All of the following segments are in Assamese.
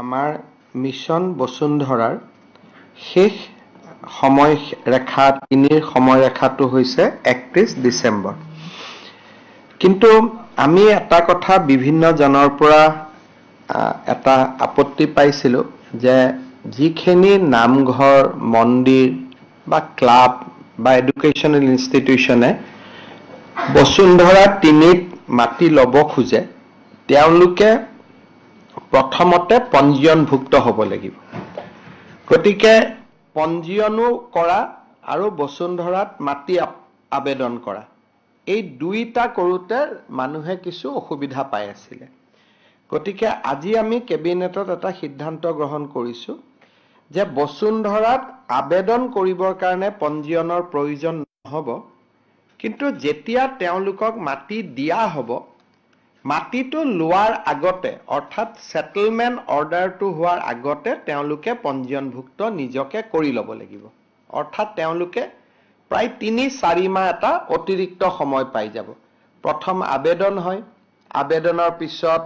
আমাৰ মিছন বসুন্ধৰাৰ শেষ সময়ৰেখা তিনিৰ সময়ৰেখাটো হৈছে 31 ডিচেম্বৰ। কিন্তু আমি এটা কথা বিভিন্ন জনৰ পৰা এটা আপত্তি পাইছিলো যে যিখিনি নামঘৰ মন্দিৰ বা ক্লাব বা এডুকেশ্যনেল ইনষ্টিটিউচনে বসুন্ধৰা তিনিত মাটি ল'ব খোজে তেওঁলোকে প্ৰথমতে পঞ্জীয়নভুক্ত হ'ব লাগিব। গতিকে পঞ্জীয়নো কৰা আৰু বসুন্ধৰাত মাটি আবেদন কৰা এই দুইটা কৰোঁতে মানুহে কিছু অসুবিধা পাই আছিলে। গতিকে আজি আমি কেবিনেটত এটা সিদ্ধান্ত গ্ৰহণ কৰিছো যে বসুন্ধৰাত আবেদন কৰিবৰ কাৰণে পঞ্জীয়নৰ প্ৰয়োজন নহ'ব, কিন্তু যেতিয়া তেওঁলোকক মাটি দিয়া হ'ব মাটিটো লোৱাৰ আগতে অৰ্থাৎ সেটেলমেন্ট অৰ্ডাৰটো হোৱাৰ আগতে তেওঁলোকে পঞ্জীয়নভুক্ত নিজকে কৰি ল'ব লাগিব। অৰ্থাৎ তেওঁলোকে প্ৰায় ৩-৪ মাহ এটা অতিৰিক্ত সময় পাই যাব। প্ৰথম আবেদন হয়, আবেদনৰ পিছত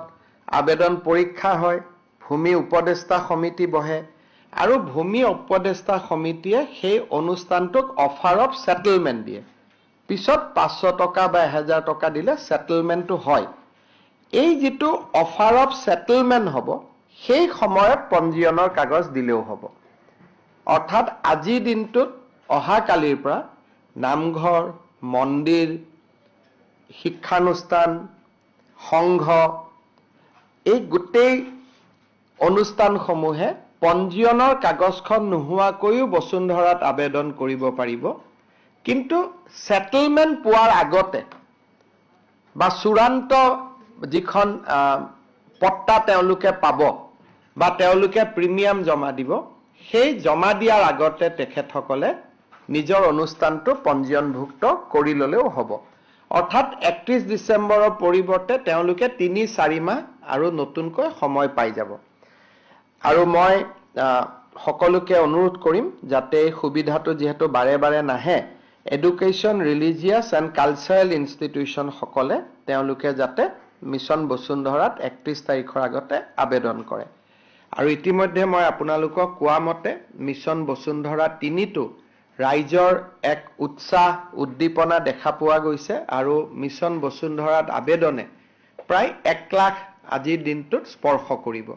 আবেদন পৰীক্ষা হয়, ভূমি উপদেষ্টা সমিতি বহে আৰু ভূমি উপদেষ্টা সমিতিয়ে সেই অনুষ্ঠানটোক অফাৰ অফ সেটেলমেন্ট দিয়ে। পিছত 500 টকা বা 1000 টকা দিলে সেটেলমেন্টটো হয়। এই যেটো অফাৰ অফ সেটেলমেন্ট হ'ব সেই সময়ত পঞ্জীয়নৰ কাগজ দিলেও হ'ব। অৰ্থাৎ আজিৰ দিনটোত অহা কালিৰ পৰা নামঘৰ মন্দিৰ শিক্ষানুষ্ঠান সংঘ এই গোটেই অনুষ্ঠানসমূহে পঞ্জীয়নৰ কাগজখন নোহোৱাকৈও বসুন্ধৰাত আবেদন কৰিব পাৰিব। কিন্তু সেটেলমেন্ট পোৱাৰ আগতে বা চূড়ান্ত যিখন পট্টা তেওঁলোকে পাব বা তেওঁলোকে প্ৰিমিয়াম জমা দিব সেই জমা দিয়াৰ আগতে তেখেতসকলে নিজৰ অনুষ্ঠানটো পঞ্জীয়নভুক্ত কৰি ল'লেও হ'ব। অৰ্থাৎ 31 ডিচেম্বৰৰ পৰিৱৰ্তে তেওঁলোকে ৩-৪ মাহ আৰু নতুনকৈ সময় পাই যাব। আৰু মই সকলোকে অনুৰোধ কৰিম যাতে এই সুবিধাটো যিহেতু বাৰে বাৰে নাহে, education religious and cultural institution সকলে তেওঁলোকে যাতে মিছন বসুন্ধৰাত 31 তাৰিখৰ আগতে আবেদন কৰে। আৰু ইতিমধ্যে মই আপোনালোকক কোৱা মতে মিছন বসুন্ধৰা 3টো ৰাইজৰ এক উৎসাহ উদ্দীপনা দেখা পোৱা গৈছে আৰু মিছন বসুন্ধৰাত আবেদনে প্ৰায় 1 লাখ আজিৰ দিনটোত স্পৰ্শ কৰিব।